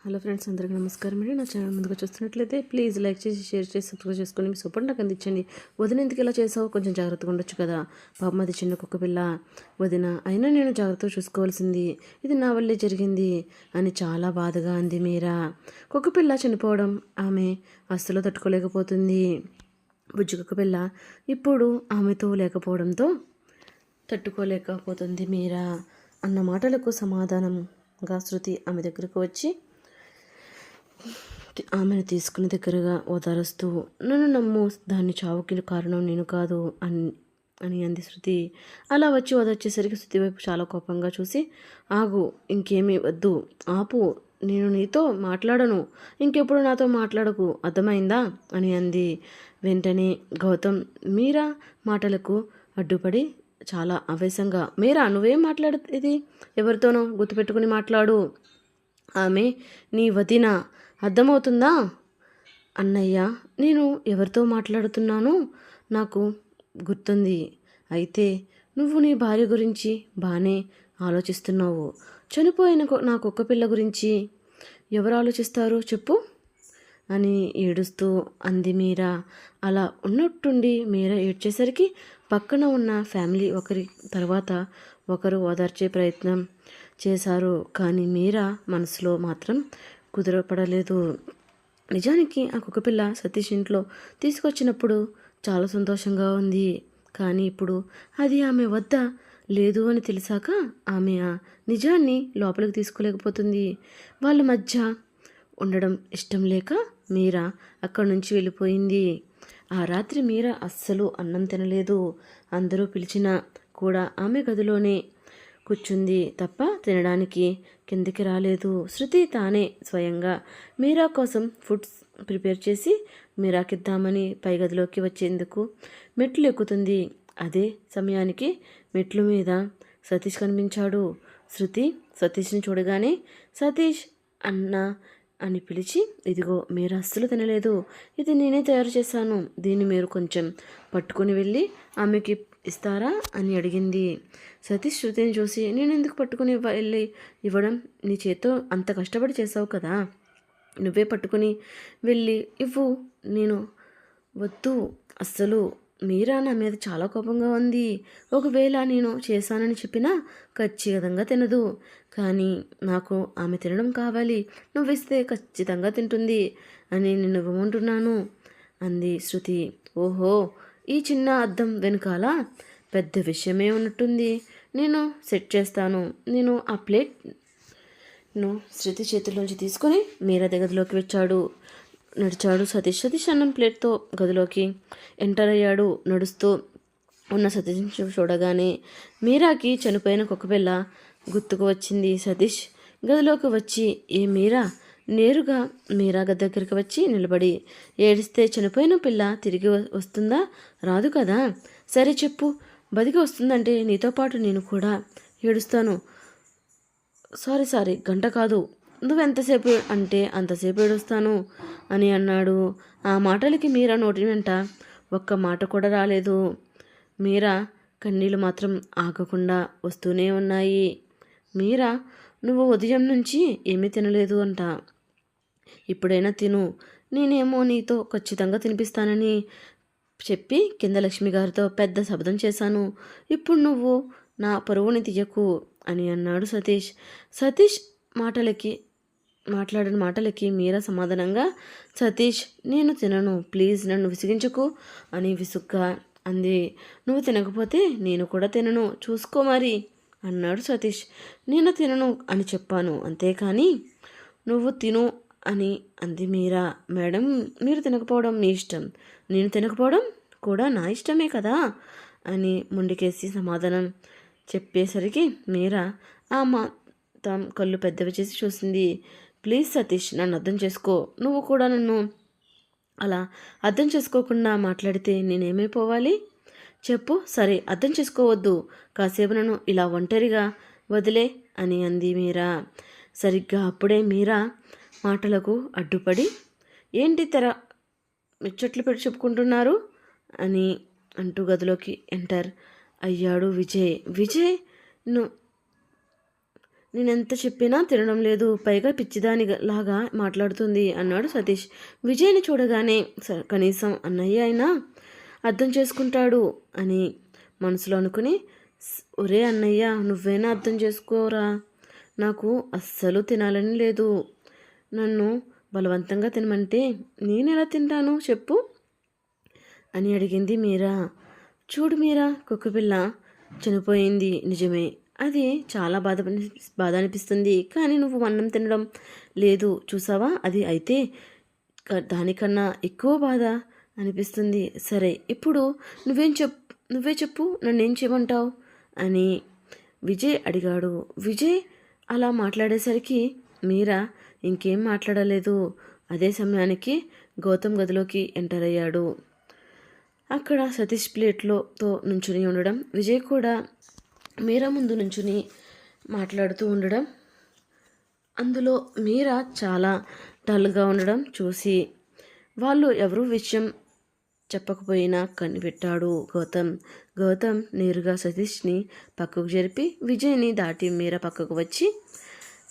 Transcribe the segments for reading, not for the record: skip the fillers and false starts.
Hello friends, అందరికీ నమస్కారం అండి. నా ఛానల్ ముందుగా చూస్తున్నట్లయితే ప్లీజ్ లైక్ చేసి, షేర్ చేసి, సబ్స్క్రైబ్ చేసుకొని మీ సపోర్ట్ నాకు అందించండి. వదిన ఎందుకు ఇలా చేసావు? కొంచెం జాగ్రత్తగా ఉండొచ్చు కదా. పాపం అది చిన్న కుక్క పిల్ల. వదిన అయినా నేను జాగ్రత్తగా చూసుకోవాల్సింది, ఇది నా వల్లే జరిగింది అని చాలా బాధగా అంది మీరా. కుక్క పిల్ల చనిపోవడం ఆమె అస్సలు తట్టుకోలేకపోతుంది. బుజ్జి కుక్క పిల్ల ఇప్పుడు ఆమెతో లేకపోవడంతో తట్టుకోలేకపోతుంది మీరా అన్న మాటలకు సమాధానంగా శృతి ఆమె దగ్గరకు వచ్చి ఆమెను తీసుకుని దగ్గరగా ఓదారుస్తూ, నన్ను నమ్ము, దాన్ని చావుకి కారణం నేను కాదు అని అంది శృతి. అలా వచ్చి ఓదార్చేసరికి శృతి వైపు చాలా కోపంగా చూసి, ఆగు, ఇంకేమీ వద్దు, ఆపు, నేను నీతో మాట్లాడను, ఇంకెప్పుడు నాతో మాట్లాడకు, అర్థమైందా అని అంది. వెంటనే గౌతమ్ మీరా మాటలకు అడ్డుపడి చాలా ఆవేశంగా, మీరా నువ్వేం మాట్లాడేది? ఎవరితోనో గుర్తుపెట్టుకుని మాట్లాడు, ఆమె నీ వదిన, అర్థమవుతుందా? అన్నయ్య, నేను ఎవరితో మాట్లాడుతున్నానో నాకు గుర్తుంది. అయితే నువ్వు నీ భార్య గురించి బాగానే ఆలోచిస్తున్నావు. చనిపోయిన నా కుక్క పిల్ల గురించి ఎవరు ఆలోచిస్తారు చెప్పు అని ఏడుస్తూ అంది మీరా. అలా ఉన్నట్టుండి మీరా ఏడ్చేసరికి పక్కన ఉన్న ఫ్యామిలీ ఒకరి తర్వాత ఒకరు ఓదార్చే ప్రయత్నం చేశారు. కానీ మీరా మనసులో మాత్రం కుదరపడలేదు. నిజానికి ఆ కుక్కపిల్ల సతీష్ ఇంట్లో తీసుకొచ్చినప్పుడు చాలా సంతోషంగా ఉంది. కానీ ఇప్పుడు అది ఆమె వద్ద లేదు అని తెలిసాక ఆమె ఆ నిజాన్ని లోపలికి తీసుకోలేకపోతుంది. వాళ్ళ మధ్య ఉండడం ఇష్టం లేక మీరా అక్కడి నుంచి వెళ్ళిపోయింది. ఆ రాత్రి మీరా అస్సలు అన్నం తినలేదు. అందరూ పిలిచినా కూడా ఆమె గదిలోనే కూర్చుంది తప్ప తినడానికి కిందికి రాలేదు. శృతి తానే స్వయంగా మీరా కోసం ఫుడ్స్ ప్రిపేర్ చేసి మీరాకిద్దామని పై గదిలోకి వచ్చేందుకు మెట్లు ఎక్కుతుంది. అదే సమయానికి మెట్ల మీద సతీష్ కనిపించాడు. శృతి సతీష్ని చూడగానే సతీష్ అన్న అని పిలిచి, ఇదిగో మీరు అస్సలు తినలేదు, ఇది నేనే తయారు చేశాను, దీన్ని మీరు కొంచెం పట్టుకొని వెళ్ళి ఆమెకి ఇస్తారా అని అడిగింది. సతీష్ శృతిని చూసి, నేను ఎందుకు పట్టుకుని వెళ్ళి ఇవ్వడం, నీ చేత్తో అంత కష్టపడి చేసావు కదా, నువ్వే పట్టుకుని వెళ్ళి ఇవ్వు. నేను వద్దు, అస్సలు మీరా నా మీద చాలా కోపంగా ఉంది. ఒకవేళ నేను చేశానని చెప్పినా ఖచ్చితంగా తినదు. కానీ నాకు ఆమె తినడం కావాలి, నువ్విస్తే ఖచ్చితంగా తింటుంది అని నేను ఇవ్వమంటున్నాను అంది శృతి. ఓహో, ఈ చిన్న అద్దం వెనకాల పెద్ద విషయమే ఉన్నట్టుంది. నేను సెట్ చేస్తాను. నేను ఆ ప్లేట్ను శృతి చేతిలోంచి తీసుకొని మీరా గదిలోకి నడిచాడు సతీష్. సతీష్ అన్నం ప్లేట్తో గదిలోకి ఎంటర్ అయ్యాడు. నడుస్తూ ఉన్న సతీష్ చూడగానే మీరాకి చనిపోయిన కుక్కపిల్ల గుర్తుకు వచ్చింది. సతీష్ గదిలోకి వచ్చి, ఏ మీరా, నేరుగా మీరా గది దగ్గరికి వచ్చి నిలబడి, ఏడిస్తే చనిపోయిన పిల్ల తిరిగి వస్తుందా? రాదు కదా. సరే చెప్పు, బతికి వస్తుందంటే నీతో పాటు నేను కూడా ఏడుస్తాను. సారీ, గంట కాదు, నువ్వెంతసేపు అంటే అంతసేపు ఏడుస్తాను అని అన్నాడు. ఆ మాటలకి మీరా నోటి వెంట ఒక్క మాట కూడా రాలేదు. మీరా కన్నీళ్ళు మాత్రం ఆగకుండా వస్తూనే ఉన్నాయి. మీరా, నువ్వు ఉదయం నుంచి ఏమీ తినలేదు అంట, ఇప్పుడైనా తిను, నేనేమో నీతో ఖచ్చితంగా తినిపిస్తానని చెప్పి కింద లక్ష్మి గారితో పెద్ద శబ్దం చేశాను. ఇప్పుడు నువ్వు నా పరువుని తీయకు అని అన్నాడు సతీష్. సతీష్ మాట్లాడిన మాటలకి మీరా సమాధానంగా, సతీష్ నేను తినను, ప్లీజ్ నన్ను విసిగించకు అని విసుగ్గా అంది. నువ్వు తినకపోతే నేను కూడా తినను, చూసుకో మరి అన్నాడు సతీష్. నేను తినను అని చెప్పాను, అంతేకాని నువ్వు తిను అని అంది మీరా. మేడం, మీరు తినకపోవడం మీ ఇష్టం, నేను తినకపోవడం కూడా నా ఇష్టమే కదా అని ముందుకేసి సమాధానం చెప్పేసరికి మీరా ఆ మాత్రం కళ్ళు పెద్దవి చేసి చూసింది. ప్లీజ్ సతీష్, నన్ను అర్థం చేసుకో, నువ్వు కూడా నన్ను అలా అర్థం చేసుకోకుండా మాట్లాడితే నేనేమైపోవాలి చెప్పు. సరే, అర్థం చేసుకోవద్దు, కాసేపు నన్ను ఇలా ఒంటరిగా వదిలే అని అంది మీరా. సరిగ్గా అప్పుడే మీరా మాటలకు అడ్డుపడి, ఏంటి తెర ముచ్చట్లు పెట్టి చెప్పుకుంటున్నారు అని అంటూ గదిలోకి ఎంటర్ అయ్యాడు విజయ్. విజయ్ నేనెంత చెప్పినా తినడం లేదు, పైగా పిచ్చిదాని లాగా మాట్లాడుతుంది అన్నాడు సతీష్. విజయ్ని చూడగానే కనీసం అన్నయ్య అయినా అర్థం చేసుకుంటాడు అని మనసులో అనుకుని, ఒరే అన్నయ్య నువ్వైనా అర్థం చేసుకోరా, నాకు అస్సలు తినాలని లేదు, నన్ను బలవంతంగా తినమంటే నేనెలా తింటాను చెప్పు అని అడిగింది మీరా. చూడు మీరా, కుక్కపిల్ల చనిపోయింది నిజమే, అది చాలా బాధ అనిపిస్తుంది, కానీ నువ్వు అన్నం తినడం లేదు చూసావా, అది అయితే దానికన్నా ఎక్కువ బాధ అనిపిస్తుంది. సరే ఇప్పుడు నువ్వే చెప్పు నన్నేం చేయమంటావు అని విజయ్ అడిగాడు. విజయ్ అలా మాట్లాడేసరికి మీరా ఇంకేం మాట్లాడలేదు. అదే సమయానికి గౌతమ్ గదిలోకి ఎంటర్ అయ్యాడు. అక్కడ సతీష్ ప్లేట్లోతో నుంచుని ఉండడం, విజయ్ కూడా మీరా ముందు నుంచుని మాట్లాడుతూ ఉండడం, అందులో మీరా చాలా డల్గా ఉండడం చూసి వాళ్ళు ఎవరూ విషయం చెప్పకపోయినా కనిపెట్టాడు గౌతమ్. గౌతమ్ నేరుగా సతీష్ని పక్కకు జరిపి విజయ్ని దాటి మీరా పక్కకు వచ్చి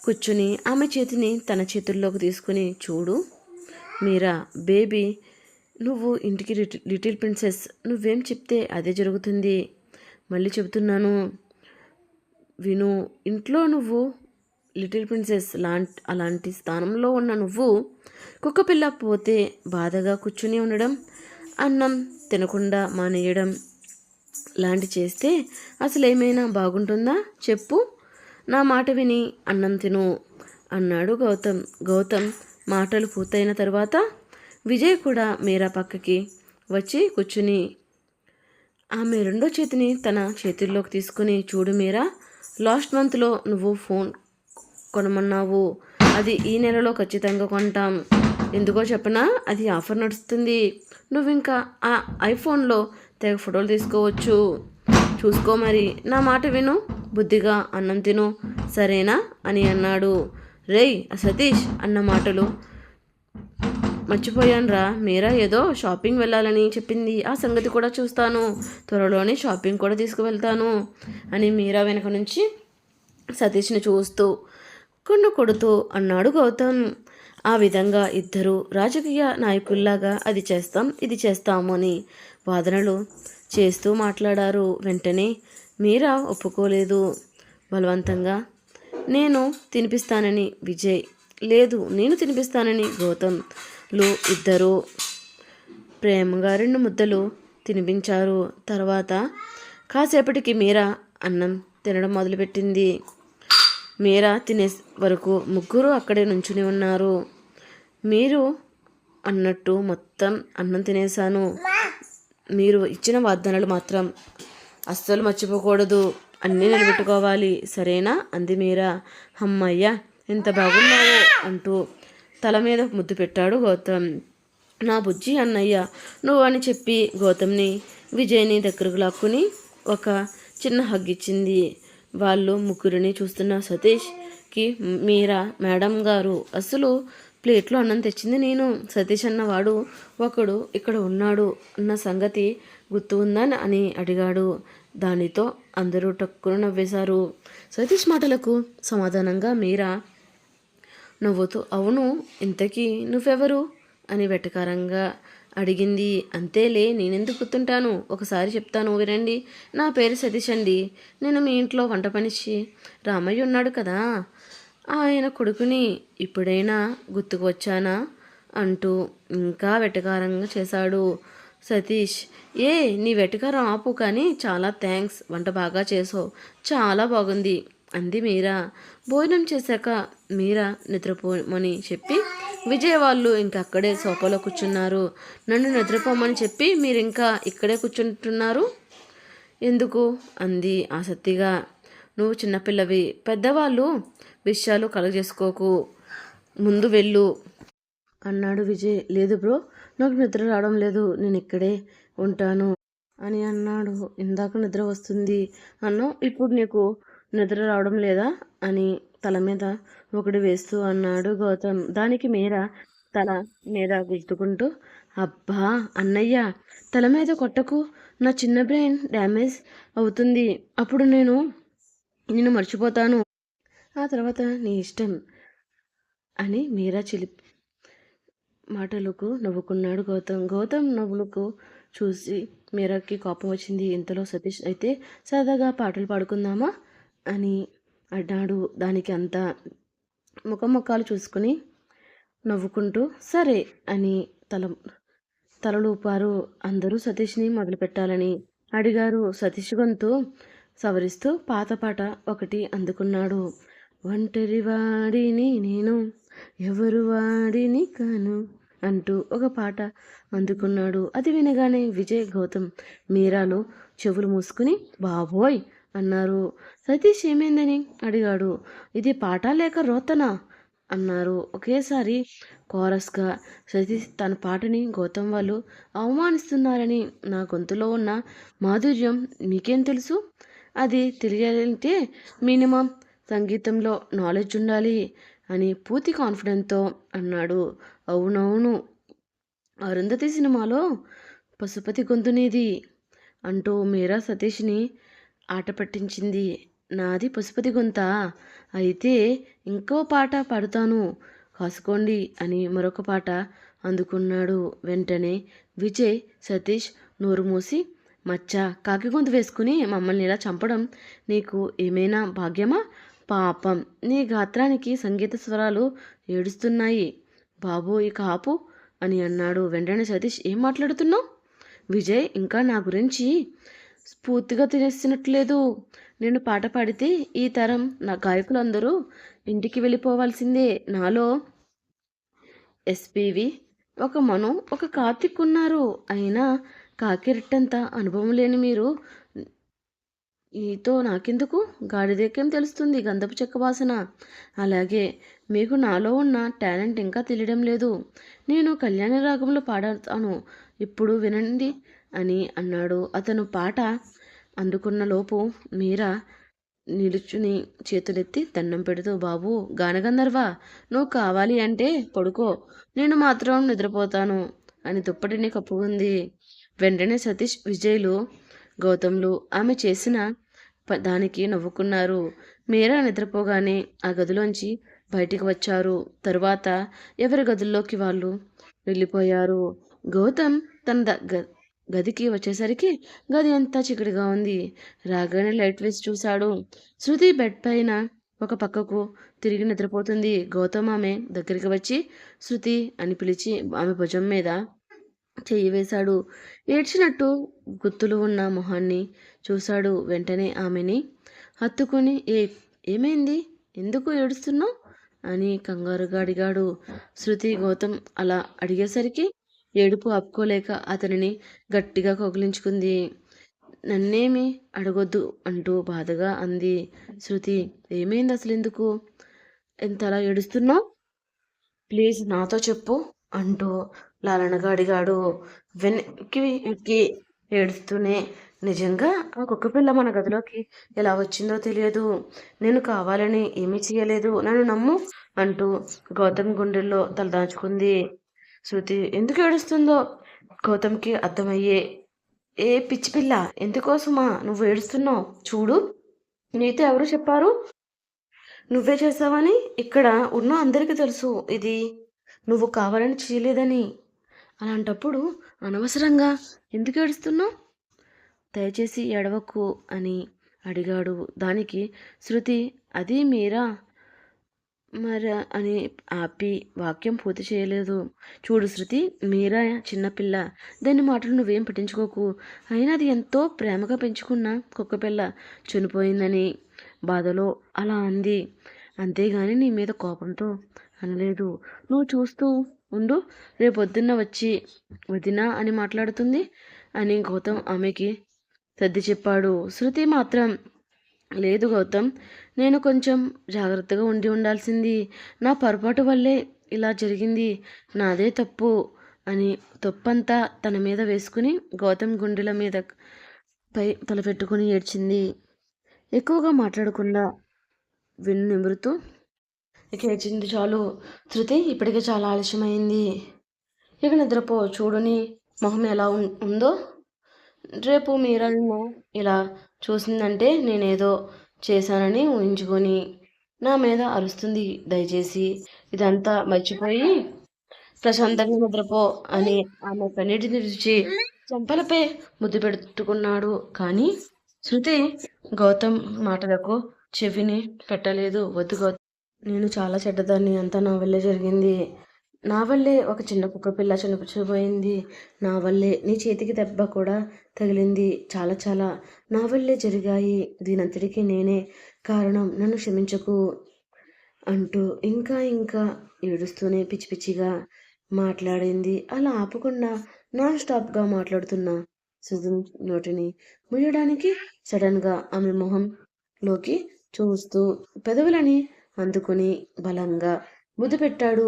కూర్చుని ఆమె చేతిని తన చేతుల్లోకి తీసుకుని, చూడు మీరా బేబీ, నువ్వు ఇంటికి లిటిల్ ప్రిన్సెస్, నువ్వేం చెప్తే అదే జరుగుతుంది. మళ్ళీ చెబుతున్నాను విను, ఇంట్లో నువ్వు లిటిల్ ప్రిన్సెస్ అలాంటి స్థానంలో ఉన్న నువ్వు కుక్కపిల్ల పోతే బాధగా కూర్చుని ఉండడం, అన్నం తినకుండా మానేయడం లాంటి చేస్తే అసలు ఏమైనా బాగుంటుందా చెప్పు, నా మాట విని అన్నం తిను అన్నాడు గౌతమ్. గౌతమ్ మాటలు పూర్తయిన తర్వాత విజయ్ కూడా మీరా పక్కకి వచ్చి కూర్చుని ఆమె రెండో చేతిని తన చేతుల్లోకి తీసుకుని, చూడు మీరా, లాస్ట్ మంత్లో నువ్వు ఫోన్ కొనమన్నావు, అది ఈ నెలలో ఖచ్చితంగా కొంటాం. ఎందుకో చెప్పనా, అది ఆఫర్ నడుస్తుంది, నువ్వు ఇంకా ఆ ఐఫోన్లో తెగ ఫోటోలు తీసుకోవచ్చు, చూసుకో మరి, నా మాట విను, బుద్ధిగా అన్నం తిను సరేనా అని అన్నాడు. రేయ్ సతీష్, అన్న మాటలు మర్చిపోయానురా, మీరా ఏదో షాపింగ్ వెళ్ళాలని చెప్పింది, ఆ సంగతి కూడా చూస్తాను, త్వరలోనే షాపింగ్ కూడా తీసుకువెళ్తాను అని మీరా వెనక నుంచి సతీష్ని చూస్తూ కొడుతూ అన్నాడు గౌతమ్. ఆ విధంగా ఇద్దరు రాజకీయ నాయకుల్లాగా అది చేస్తాం ఇది చేస్తాము అని వాదనలు చేస్తూ మాట్లాడారు. వెంటనే మీరా ఒప్పుకోలేదు. బలవంతంగా నేను తినిపిస్తానని విజయ్, లేదు నేను తినిపిస్తానని గౌతమ్లు ఇద్దరు ప్రేమగా 2 ముద్దలు తినిపించారు. తర్వాత కాసేపటికి మీరా అన్నం తినడం మొదలుపెట్టింది. మీరా తినే వరకు ముగ్గురు అక్కడే నుంచుని ఉన్నారు. మీరు అన్నట్టు మొత్తం అన్నం తినేశాను, మీరు ఇచ్చిన వాగ్దానాలు మాత్రం అస్సలు మర్చిపోకూడదు, అన్నీ నిలబెట్టుకోవాలి సరేనా అంది మీరా. అమ్మయ్య ఎంత బాగున్నావో అంటూ తల మీద ముద్దు పెట్టాడు గౌతమ్. నా బుజ్జి అన్నయ్య నువ్వు అని చెప్పి గౌతమ్ని విజయ్ని దగ్గరకు లాక్కుని ఒక చిన్న హగ్ ఇచ్చింది. వాళ్ళు ముగ్గురిని చూస్తున్న సతీష్కి మీరా, మేడం గారు అసలు ప్లేట్లో అన్నం తెచ్చింది నేను, సతీష్ అన్నవాడు ఒకడు ఇక్కడ ఉన్నాడు అన్న సంగతి గుర్తు ఉందని అని అడిగాడు. దానితో అందరూ టక్కున నవ్వేశారు. సతీష్ మాటలకు సమాధానంగా మీరా నవ్వుతూ, అవును ఇంతకీ నువ్వెవరు అని వెటకారంగా అడిగింది. అంతేలే, నేనెందుకు గుర్తుంటాను, ఒకసారి చెప్తాను వినండి, నా పేరు సతీష్ అండి, నేను మీ ఇంట్లో వంట పనిచి రామయ్య ఉన్నాడు కదా, ఆయన కొడుకుని, ఇప్పుడైనా గుర్తుకు వచ్చానా అంటూ ఇంకా వెటకారంగా చేశాడు సతీష్. నీ వెటకారం ఆపు, కానీ చాలా థ్యాంక్స్, వంట బాగా చేసావు, చాలా బాగుంది అంది మీరా. భోజనం చేశాక మీరా నిద్రపోమని చెప్పి విజయ్ వాళ్ళు ఇంకా అక్కడే సోఫాలో కూర్చున్నారు. నన్ను నిద్రపోమని చెప్పి మీరు ఇంకా ఇక్కడే కూర్చుంటున్నారు ఎందుకు అంది ఆసక్తిగా. నువ్వు చిన్నపిల్లవి, పెద్దవాళ్ళు విషయాలు కలగజేసుకోకు, ముందు వెళ్ళు అన్నాడు విజయ్. లేదు బ్రో, నాకు నిద్ర రావడం లేదు, నేను ఇక్కడే ఉంటాను అని అన్నాడు. ఇందాక నిద్ర వస్తుంది అన్నావు, ఇప్పుడు నీకు నిద్ర రావడం లేదా అని తల మీద ఒకటి వేస్తూ అన్నాడు గౌతమ్. దానికి మీరా తల మీద గుర్తుకుంటూ, అబ్బా అన్నయ్య తల మీద కొట్టకు, నా చిన్న బ్రెయిన్ డ్యామేజ్ అవుతుంది, అప్పుడు నేను నిన్ను మర్చిపోతాను ఆ తర్వాత నీ ఇష్టం అని మీరా మాటలకు నవ్వుకున్నాడు గౌతమ్. గౌతమ్ నవ్వులకు చూసి మీరాకి కోపం వచ్చింది. ఇంతలో సతీష్ అయితే సరదాగా పాటలు పాడుకుందామా అని అన్నాడు. దానికి అంతా ముఖాలు చూసుకుని నవ్వుకుంటూ సరే అని తల తలలూపారు. అందరూ సతీష్ని మొదలుపెట్టాలని అడిగారు. సతీష్ గొంతు సవరిస్తూ పాత పాట ఒకటి అందుకున్నాడు. ఒంటరి వాడిని నేను ఎవరు వాడిని కాను అంటూ ఒక పాట అందుకున్నాడు. అది వినగానే విజయ్, గౌతమ్, మీరాలు చెవులు మూసుకుని బాబోయ్ అన్నారు. సతీష్ ఏమైందని అడిగాడు. ఇది పాట లేక రోతనా అన్నారు ఒకేసారి కోరస్గా. సతీష్ తన పాటని గౌతమ్ వాళ్ళు అవమానిస్తున్నారని, నా గొంతులో ఉన్న మాధుర్యం మీకేం తెలుసు? అది తెలియాలంటే మినిమం సంగీతంలో నాలెడ్జ్ ఉండాలి అని పూర్తి కాన్ఫిడెంట్తో అన్నాడు. అవునవును, అరుంధతి సినిమాలో పశుపతి గొంతునేది అంటూ మీరా సతీష్ని ఆట పట్టించింది. నాది పశుపతి గొంత అయితే ఇంకో పాట పాడుతాను కాసుకోండి అని మరొక పాట అందుకున్నాడు. వెంటనే విజయ్, సతీష్ నోరు మూసి మచ్చ కాకి గొంతు వేసుకుని మమ్మల్ని ఇలా చంపడం నీకు ఏమైనా భాగ్యమా? పాపం నీ గాత్రానికి సంగీత స్వరాలు ఏడుస్తున్నాయి బాబు, ఇక ఆపు అని అన్నాడు. వెంటనే సతీష్ ఏం మాట్లాడుతున్నావు? విజయ్ ఇంకా నా గురించి స్ఫూర్తిగా తెలిసినట్లేదు. నేను పాట పాడితే ఈ తరం నా గాయకులందరూ ఇంటికి వెళ్ళిపోవాల్సిందే. నాలో ఎస్పీవి, ఒక మను, ఒక కార్తిక్ ఉన్నారు. అయినా కాకిరెట్టంత అనుభవం లేని మీరు ఈతో నాకెందుకు? గాడిదకేం తెలుస్తుంది గంధపు చెక్క వాసన. అలాగే మీకు నాలో ఉన్న టాలెంట్ ఇంకా తెలియడం లేదు. నేను కళ్యాణ రాగంలో పాడతాను, ఇప్పుడు వినండి అని అన్నాడు. అతను పాట అందుకున్న లోపు మీరా నిలుచుని చేతులెత్తి దండం పెడుతూ బాబు గానగంధర్వ, నువ్వు కావాలి అంటే పడుకో, నేను మాత్రం నిద్రపోతాను అని దుప్పటిని కప్పుకుంది. వెంటనే సతీష్, విజయ్లు, గౌతమ్లు ఆమె చేసిన దానికి నవ్వుకున్నారు. మీరా నిద్రపోగానే ఆ గదిలోంచి బయటికి వచ్చారు. తరువాత ఎవరి గదుల్లోకి వాళ్ళు వెళ్ళిపోయారు. గౌతమ్ తన గదికి వచ్చేసరికి గది అంతా చీకటిగా ఉంది. రాగానే లైట్ వేసి చూశాడు. శృతి బెడ్ పైన ఒక పక్కకు తిరిగి నిద్రపోతుంది. గౌతమ్ ఆమె దగ్గరికి వచ్చి శృతి అని పిలిచి ఆమె భుజం మీద చెయ్యి వేశాడు. ఏడ్చినట్టు గుత్తులు ఉన్న మొహాన్ని చూశాడు. వెంటనే ఆమెని హత్తుకుని ఏమైంది, ఎందుకు ఏడుస్తున్నావు అని కంగారుగా అడిగాడు. శృతి గౌతమ్ అలా అడిగేసరికి ఏడుపు ఆపుకోలేక అతనిని గట్టిగా కౌగిలించుకుంది. నన్నేమి అడగొద్దు అంటూ బాధగా అంది శృతి. ఏమైంది అసలు, ఎందుకు ఎంతలా ఏడుస్తున్నావు? ప్లీజ్ నాతో చెప్పు అంటూ లాలనగా అడిగాడు. వెనక్కి ఎక్కి ఏడుస్తూనే నిజంగా ఆ కుక్కపిల్ల మన గదిలోకి ఎలా వచ్చిందో తెలియదు. నేను కావాలని ఏమీ చేయలేదు, నన్ను నమ్ము అంటూ గౌతమ్ గుండెల్లో తలదాచుకుంది. శృతి ఎందుకు ఏడుస్తుందో గౌతమ్కి అర్థమయ్యే ఏ పిచ్చి పిల్ల, ఎందుకోసమా నువ్వు ఏడుస్తున్నావు? చూడు, నీతో ఎవరు చెప్పారు నువ్వే చేసావని? ఇక్కడ ఉన్న అందరికీ తెలుసు ఇది నువ్వు కావాలని చేయలేదని. అలాంటప్పుడు అనవసరంగా ఎందుకు ఏడుస్తున్నావు? దయచేసి ఎడవకు అని అడిగాడు. దానికి శృతి అది మీరా మరి అని ఆపి వాక్యం పూర్తి చేయలేదు. చూడు శృతి, మీరా చిన్నపిల్ల, దాని మాటలు నువ్వేం పట్టించుకోకు. అయినా అది ఎంతో ప్రేమగా పెంచుకున్న కుక్కపిల్ల చనిపోయిందని బాధలో అలా అంది, అంతేగాని నీ మీద కోపంతో అనలేదు. నువ్వు చూస్తూ ఉండు, రేపొద్దున్న వచ్చి వదినా అని మాట్లాడుతుంది అని గౌతమ్ ఆమెకి సర్ది చెప్పాడు. శృతి మాత్రం లేదు గౌతమ్, నేను కొంచెం జాగ్రత్తగా ఉండాల్సింది. నా పొరపాటు వల్లే ఇలా జరిగింది, నాదే తప్పు అని తప్పంతా తన మీద వేసుకుని గౌతమ్ గుండెల మీద పై తలపెట్టుకుని ఏడ్చింది. ఎక్కువగా మాట్లాడకుండా వెన్ను నిమురుతూ ఇక ఏడ్చింది చాలు. శృతి, ఇప్పటికే చాలా ఆలస్యమైంది, ఇక నిద్రపో. చూడుని మొహం ఎలా ఉందో. రేపు మీరನ್ನು ఇలా చూసిందంటే నేనేదో చేశానని ఊహించుకొని నా మీద అరుస్తుంది. దయచేసి ఇదంతా మర్చిపోయి ప్రశాంతంగా నిద్రపో అని ఆమె కన్నీటిని తుడిచి చెంపలపై ముద్దు పెట్టుకున్నాడు. కానీ శృతి గౌతమ్ మాటలకు చెవిని పెట్టలేదు. వద్దు గౌతమ్, నేను చాలా చెడ్డదాన్ని. అంతా నా వల్లే జరిగింది. నా వల్లే ఒక చిన్న కుక్క పిల్ల చనిపోయింది. నా వల్లే నీ చేతికి దెబ్బ కూడా తగిలింది. చాలా చాలా నా వల్లే జరిగాయి. దీనంతటికీ నేనే కారణం. నన్ను క్షమించకు అంటూ ఇంకా ఇంకా ఏడుస్తూనే పిచ్చి పిచ్చిగా మాట్లాడింది. అలా ఆపకుండా నాన్ స్టాప్గా మాట్లాడుతున్న సుజన్ నోటిని ముయ్యడానికి సడన్గా ఆమె మొహంలోకి చూస్తూ పెదవులని అందుకుని బలంగా ముద్దు పెట్టాడు.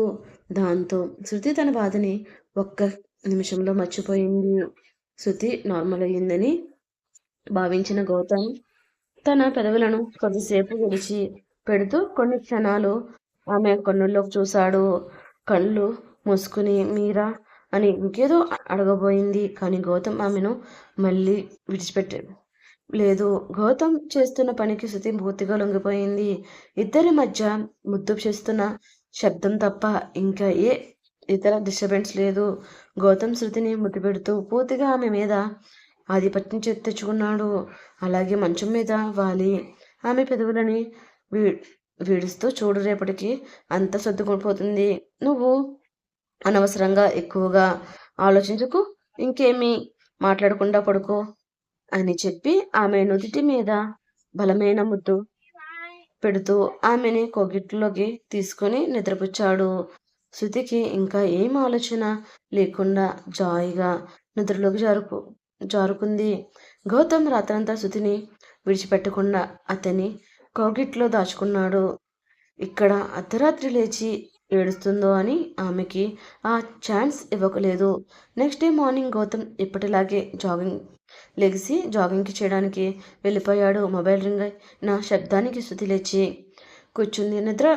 దాంతో శృతి తన బాధని ఒక్క నిమిషంలో మర్చిపోయింది. శృతి నార్మల్ అయ్యిందని భావించిన గౌతమ్ తన పెదవులను కొద్దిసేపు విడిచి పెడుతూ కొన్ని క్షణాలు ఆమె కన్నుల్లోకి చూశాడు. కళ్ళు మూసుకుని మీరా అని ఇంకేదో అడగబోయింది. కానీ గౌతమ్ ఆమెను మళ్ళీ విడిచిపెట్టాడు. లేదు, గౌతమ్ చేస్తున్న పనికి శృతి పూర్తిగా లొంగిపోయింది. ఇద్దరి మధ్య ముద్దు చేస్తున్న శబ్దం తప్ప ఇంకా ఏ ఇతర డిస్టర్బెన్స్ లేదు. గౌతమ్ శృతిని ముద్దు పెడుతూ పూర్తిగా ఆమె మీద ఆధిపత్యం తెచ్చుకున్నాడు. అలాగే మంచం మీద వాలి ఆమె పెదవులని వీడుస్తూ చూడు, రేపటికి అంత సర్దుకుపోతుంది. నువ్వు అనవసరంగా ఎక్కువగా ఆలోచించకు, ఇంకేమీ మాట్లాడకుండా పడుకో అని చెప్పి ఆమె నుదిటి మీద బలమైన ముద్దు పెడుతూ ఆమెని కోగిట్లోకి తీసుకుని నిద్రపుచ్చాడు. శృతికి ఇంకా ఏం ఆలోచన లేకుండా జాయిగా నిద్రలోకి జారుకుంది. గౌతమ్ రాత్రంతా శృతిని విడిచిపెట్టకుండా అతని కోగిట్లో దాచుకున్నాడు. ఇక్కడ అర్ధరాత్రి లేచి ఏడుస్తుందో అని ఆమెకి ఆ ఛాన్స్ ఇవ్వకలేదు. నెక్స్ట్ డే మార్నింగ్ గౌతమ్ ఎప్పటిలాగే లెగిసి జాగింగ్కి చేయడానికి వెళ్ళిపోయాడు. మొబైల్ రింగ్ అయిన శబ్దానికి శృతి లేచి కూర్చుంది. నిద్ర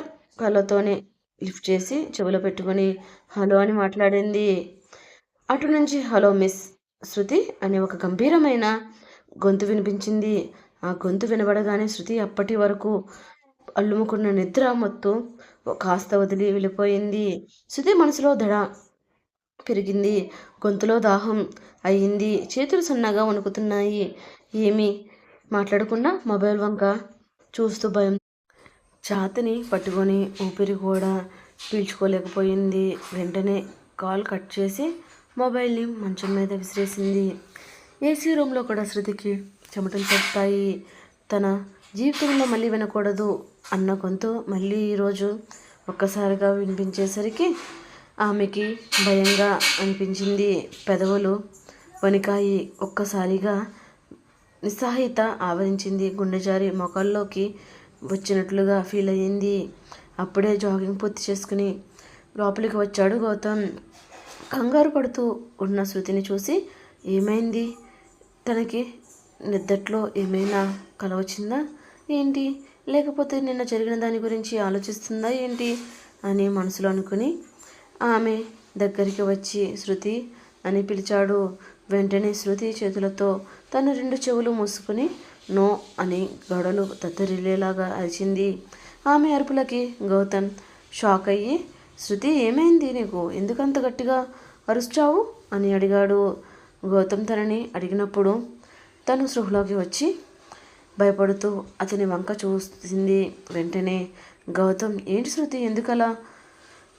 కళ్ళతోనే లిఫ్ట్ చేసి చెవిలో పెట్టుకుని హలో అని మాట్లాడింది. అటు నుంచి హలో మిస్ శృతి అనే ఒక గంభీరమైన గొంతు వినిపించింది. ఆ గొంతు వినబడగానే శృతి అప్పటి వరకు అల్లుముకున్న నిద్ర మొత్తం కాస్త వదిలి వెళ్ళిపోయింది. శృతి మనసులో దడ పెరిగింది. గొంతులో దాహం అయ్యింది. చేతులు సన్నగా వణుకుతున్నాయి. ఏమీ మాట్లాడకుండా మొబైల్ వంక చూస్తూ భయం ఛాతిని పట్టుకొని ఊపిరి కూడా పీల్చుకోలేకపోయింది. వెంటనే కాల్ కట్ చేసి మొబైల్ని మంచం మీద విసిరేసింది. ఏసీ రూమ్లో కూడా శృతికి చెమటలు పడతాయి. తన జీవితంలో మళ్ళీ వినకూడదు అన్న గొంతు మళ్ళీ ఈరోజు ఒక్కసారిగా వినిపించేసరికి ఆమెకి భయంగా అనిపించింది. పెదవులు వణికాయి. ఒక్కసారిగా నిస్సహాయత ఆవరించింది. గుండె జారి మొక్కల్లోకి వచ్చినట్లుగా ఫీల్ అయ్యింది. అప్పుడే జాగింగ్ పూర్తి చేసుకుని లోపలికి వచ్చాడు గౌతమ్. కంగారు పడుతూ ఉన్న శృతిని చూసి ఏమైంది, తనకి నిద్దట్లో ఏమైనా కల వచ్చిందా ఏంటి, లేకపోతే నిన్న జరిగిన దాని గురించి ఆలోచిస్తుందా ఏంటి అని మనసులో అనుకుని ఆమె దగ్గరికి వచ్చి శృతి అని పిలిచాడు. వెంటనే శృతి చేతులతో తన 2 చెవులు మూసుకుని నో అని గడలు తత్తరిల్లేలాగా అరిచింది. ఆమె అరుపులకి గౌతమ్ షాక్ అయ్యి శృతి ఏమైంది నీకు, ఎందుకంత గట్టిగా అరుస్తావు అని అడిగాడు. గౌతమ్ తనని అడిగినప్పుడు తను స్పృహలోకి వచ్చి భయపడుతూ అతని వంక చూసింది. వెంటనే గౌతమ్ ఏంటి శృతి, ఎందుకలా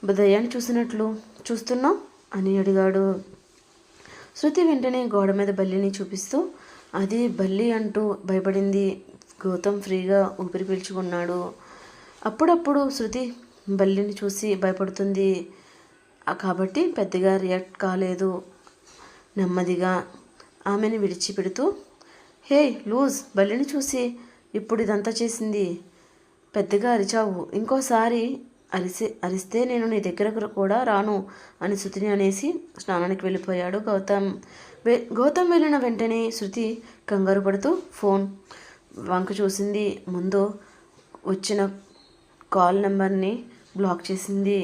దయ్యాన్ని చూసినట్లు చూస్తున్నావు అని అడిగాడు. శృతి వెంటనే గోడ మీద బల్లిని చూపిస్తూ అది బల్లి అంటూ భయపడింది. గౌతమ్ ఫ్రీగా ఊపిరి పీల్చుకున్నాడు. అప్పుడప్పుడు శృతి బల్లిని చూసి భయపడుతుంది కాబట్టి పెద్దగా రియాక్ట్ కాలేదు. నెమ్మదిగా ఆమెను విడిచిపెడుతూ హే లూజ్, బల్లిని చూసి ఇప్పుడు ఇదంతా చేసింది, పెద్దగా అరిచావు, ఇంకోసారి అరిస్తే నేను నీ దగ్గరకు కూడా రాను అని శృతిని అనేసి స్నానానికి వెళ్ళిపోయాడు గౌతమ్. గౌతమ్ వెళ్ళిన వెంటనే శృతి కంగారు పడుతూ ఫోన్ వంక చూసింది. ముందు వచ్చిన కాల్ నెంబర్ని బ్లాక్ చేసింది.